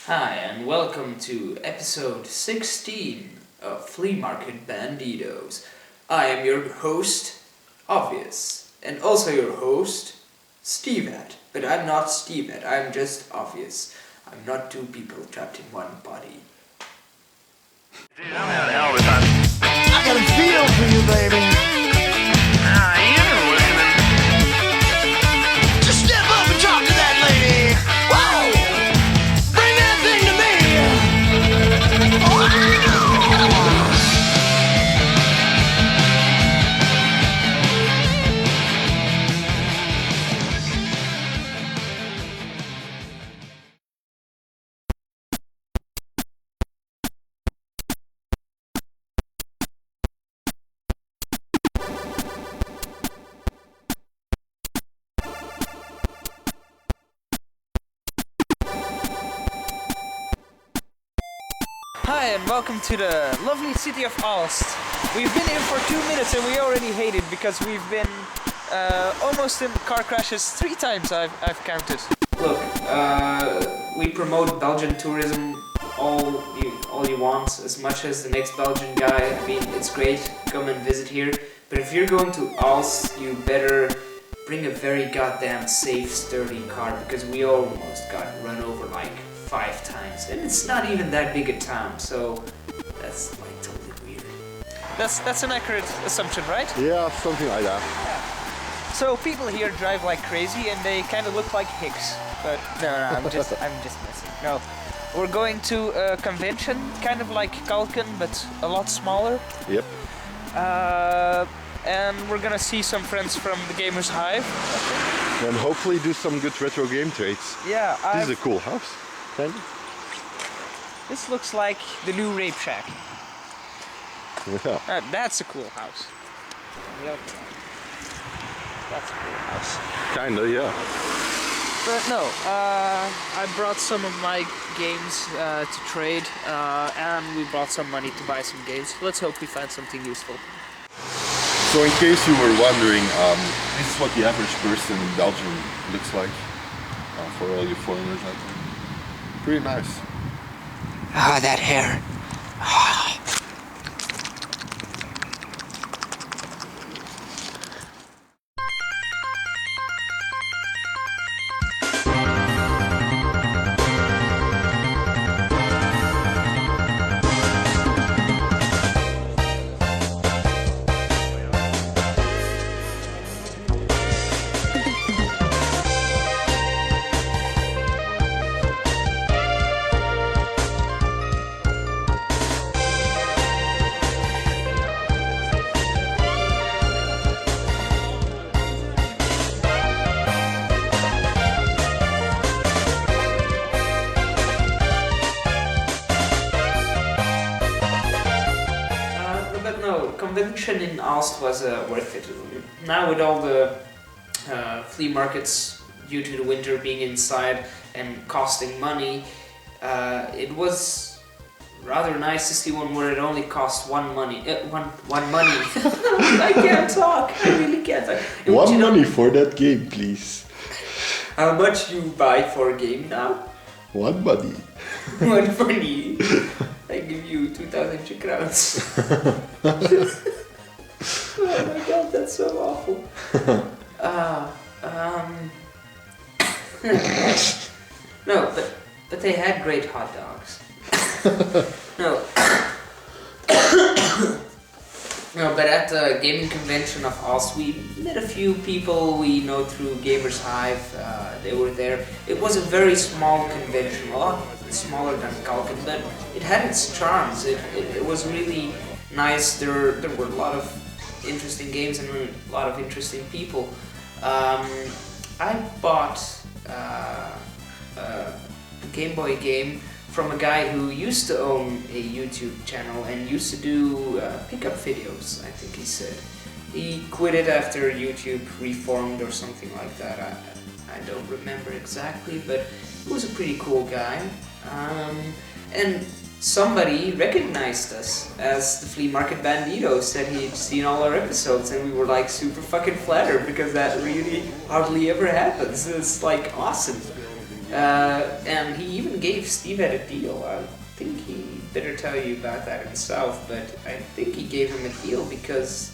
Hi, and welcome to episode 16 of Flea Market Bandidos. I am your host, Obvious, and also your host, Stevehead. But I'm not Stevehead, I'm just Obvious. I'm not two people trapped in one body. Dude, I'm having a hell of a time. I got a feel for you, baby. You're listening. Just step up and talk to that lady. Whoa! Bring that thing to me. Wow! Hi and welcome to the lovely city of Aalst. We've been here for 2 minutes and we already hate it because we've been almost in car crashes 3 times I've counted. Look, we promote Belgian tourism all you want, as much as the next Belgian guy. I mean, it's great, come and visit here. But if you're going to Aalst, you better bring a very goddamn safe, sturdy car, because we almost got run over like 5 times, and it's not even that big a town, so that's like totally weird. That's an accurate assumption, right? Yeah, something like that. So people here drive like crazy and they kind of look like hicks. But no, I'm just messing. No, we're going to a convention, kind of like Kalken, but a lot smaller. Yep. And we're gonna see some friends from the Gamers Hive. And hopefully do some good retro game trades. Yeah, This is a cool house. Kind of. This looks like the new Rape Shack. Yeah. That's a cool house. That's a cool house. Kinda, yeah. But no, I brought some of my games to trade, and we brought some money to buy some games. Let's hope we find something useful. So in case you were wondering, this is what the average person in Belgium looks like. For all you foreigners out there. Pretty nice. Ah, that hair. But no, convention in Aalst was worth it. Now with all the flea markets due to the winter being inside and costing money, it was rather nice to see one where it only cost one money. I can't talk. I really can't talk. One money for that game, please. How much you buy for a game now? One money. 1 money. I give you 2,000 Czech crowns. Oh my god, that's so awful. No, but they had great hot dogs. No. No, but at the gaming convention of Aalst, we met a few people we know through Gamers Hive. They were there. It was a very small convention, a lot smaller than Kalken, but it had its charms. It was really nice. There were a lot of interesting games and a lot of interesting people. I bought a Game Boy game from a guy who used to own a YouTube channel and used to do pickup videos, I think he said. He quit it after YouTube reformed or something like that. I don't remember exactly, but he was a pretty cool guy. And somebody recognized us as the Flea Market Bandidos, said he'd seen all our episodes, and we were like super fucking flattered because that really hardly ever happens. It's like awesome. And he even gave Steve Ed a deal. I think he better tell you about that himself, but I think he gave him a deal because,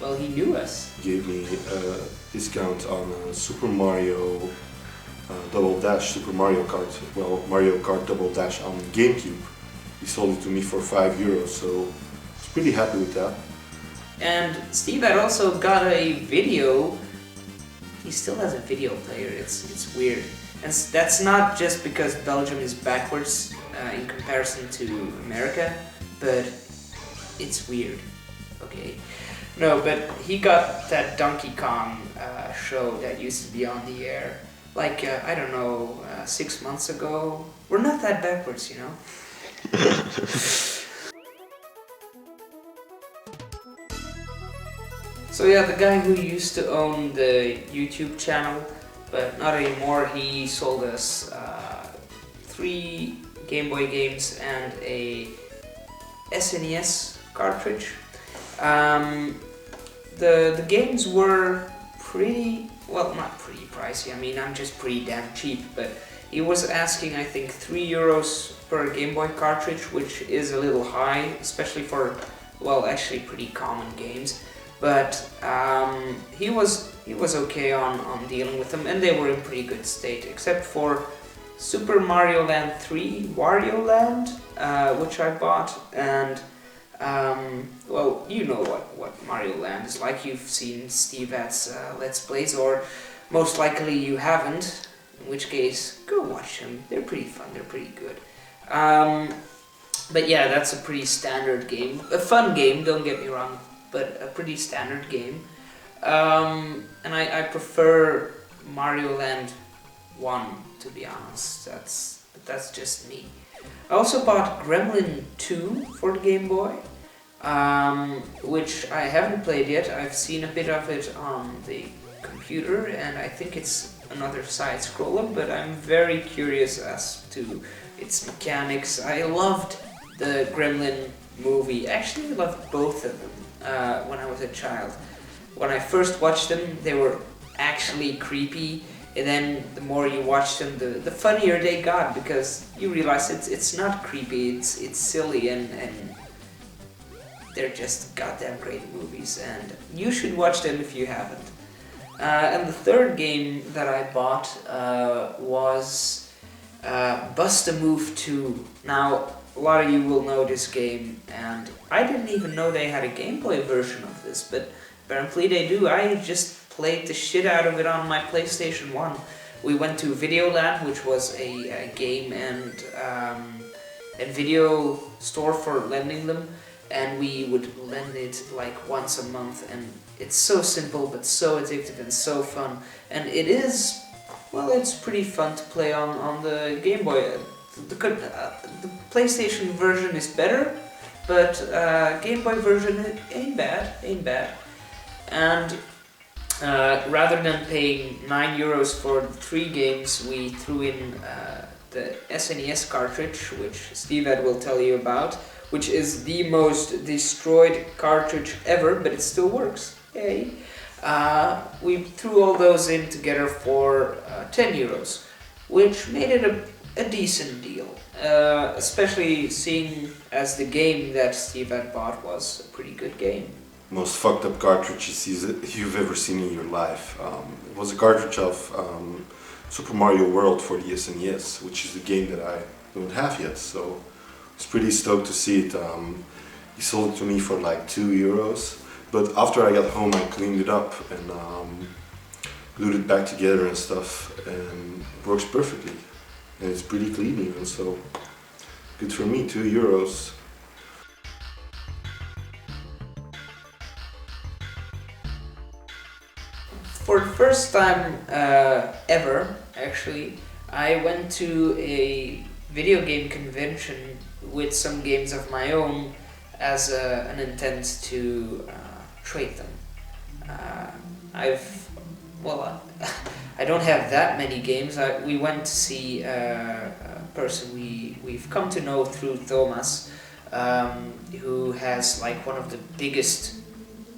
well, he knew us. Gave me a discount on Super Mario Double Dash, Super Mario Kart, well, Mario Kart Double Dash on GameCube. He sold it to me for €5, so I was pretty happy with that. And Steve had also got a video. He still has a video player. It's weird, and that's not just because Belgium is backwards in comparison to America, but it's weird. Okay, no, but he got that Donkey Kong show that used to be on the air, like I don't know, 6 months ago. We're not that backwards, you know. So yeah, the guy who used to own the YouTube channel, but not anymore, he sold us 3 Game Boy games and a SNES cartridge. The games were pretty, well, not pretty pricey, I mean, I'm just pretty damn cheap, but he was asking, I think, €3 per Game Boy cartridge, which is a little high, especially for, well, actually pretty common games. But he was okay on dealing with them, and they were in pretty good state, except for Super Mario Land 3, Wario Land, which I bought, and well, you know what Mario Land is like. You've seen Steve At's Let's Plays, or most likely you haven't, in which case, go watch them. They're pretty fun, they're pretty good. But yeah, that's a pretty standard game. A fun game, don't get me wrong, but a pretty standard game. And I prefer Mario Land 1, to be honest. That's just me. I also bought Gremlin 2 for the Game Boy, which I haven't played yet. I've seen a bit of it on the computer, and I think it's another side-scroller, but I'm very curious as to its mechanics. I loved the Gremlin movie. Actually, I loved both of them when I was a child. When I first watched them, they were actually creepy, and then the more you watch them, the funnier they got, because you realize it's not creepy, it's silly, and they're just goddamn great movies, and you should watch them if you haven't. And the third game that I bought was Bust-A-Move 2. Now, a lot of you will know this game, and I didn't even know they had a Game Boy version of this, but apparently they do. I just played the shit out of it on my PlayStation 1. We went to Videoland, which was a game and video store for lending them, and we would lend it like once a month, and it's so simple but so addictive and so fun. And it is, well, it's pretty fun to play on the Game Boy. The PlayStation version is better, but Game Boy version ain't bad. And rather than paying €9 for 3 games, we threw in the SNES cartridge, which Steve Ed will tell you about, which is the most destroyed cartridge ever, but it still works. Yay! We threw all those in together for €10, which made it a decent deal, especially seeing as the game that Steve had bought was a pretty good game. Most fucked up cartridges you've ever seen in your life. It was a cartridge of Super Mario World for the SNES, which is a game that I don't have yet, so I was pretty stoked to see it. He sold it to me for like €2, but after I got home I cleaned it up and glued it back together and stuff, and it works perfectly. And it's pretty clean even, so good for me, €2. For the first time ever, actually, I went to a video game convention with some games of my own as an intent to trade them. I don't have that many games. We went to see a person we've come to know through Thomas, who has like one of the biggest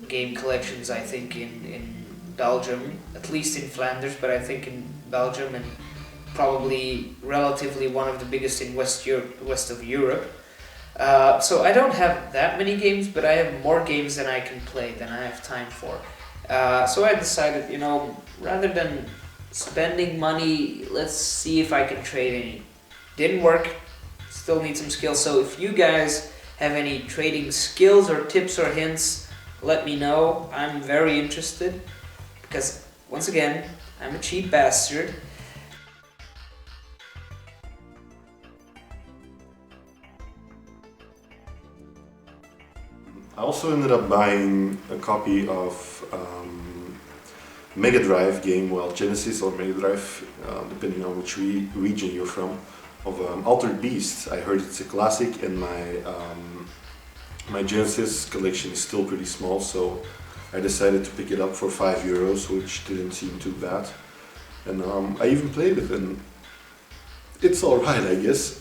game collections, I think, in Belgium, at least in Flanders, but I think in Belgium, and probably relatively one of the biggest in west of Europe. So I don't have that many games, but I have more games than I can play, than I have time for. So I decided, you know, rather than spending money, let's see if I can trade any. Didn't work, still need some skills. So if you guys have any trading skills or tips or hints, let me know. I'm very interested, because once again, I'm a cheap bastard. I also ended up buying a copy of Mega Drive game, well, Genesis or Mega Drive, depending on which region you're from, of Altered Beast. I heard it's a classic, and my Genesis collection is still pretty small, so I decided to pick it up for €5, which didn't seem too bad. And I even played it, and it's alright, I guess.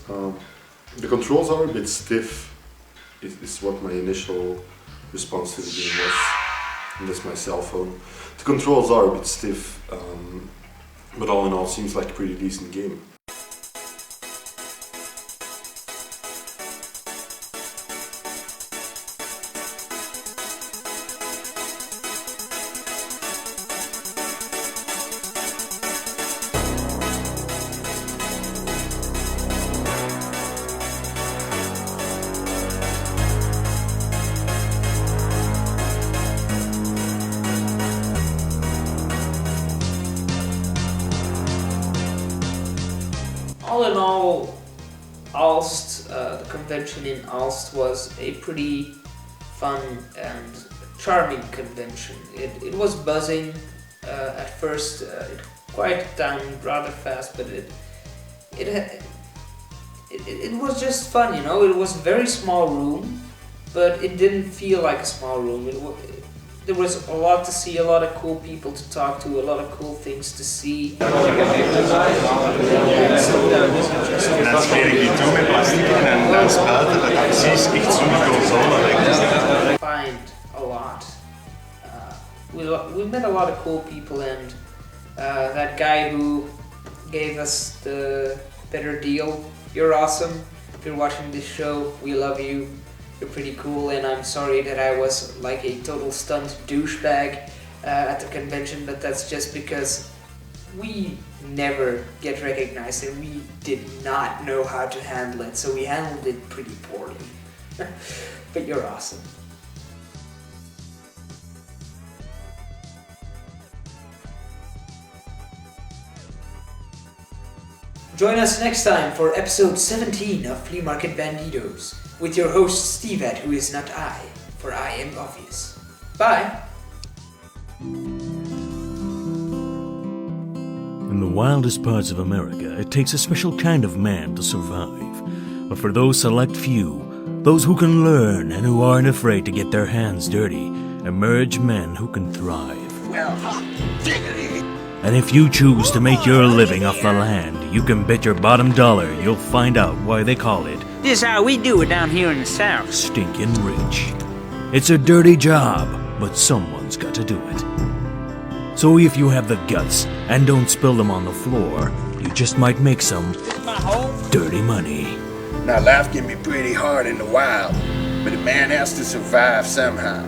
The controls are a bit stiff, is what my initial response to the game was. And that's my cell phone. The controls are a bit stiff, but all in all, seems like a pretty decent game. All in all, Aalst, the convention in Aalst was a pretty fun and charming convention. It was buzzing at first. It quieted down rather fast, but it was just fun, you know. It was a very small room, but it didn't feel like a small room. There was a lot to see, a lot of cool people to talk to, a lot of cool things to see. Dat is ledig die toe met plastic en dan spuiten, dat je precies echt zo'n console. Find a lot. We met a lot of cool people, and that guy who gave us the better deal, you're awesome. If you're watching this show, we love you. You're pretty cool, and I'm sorry that I was like a total stunt douchebag at the convention, but that's just because we never get recognized and we did not know how to handle it, so we handled it pretty poorly. But you're awesome. Join us next time for episode 17 of Flea Market Bandidos, with your host Steve, who is not I, for I am obvious. Bye! In the wildest parts of America, it takes a special kind of man to survive. But for those select few, those who can learn and who aren't afraid to get their hands dirty, emerge men who can thrive. Well, diggity. And if you choose to make your living off the land, you can bet your bottom dollar you'll find out why they call it This is how we do it down here in the South. stinking rich. It's a dirty job, but someone's got to do it. So if you have the guts and don't spill them on the floor, you just might make some dirty money. Now life can be pretty hard in the wild, but a man has to survive somehow.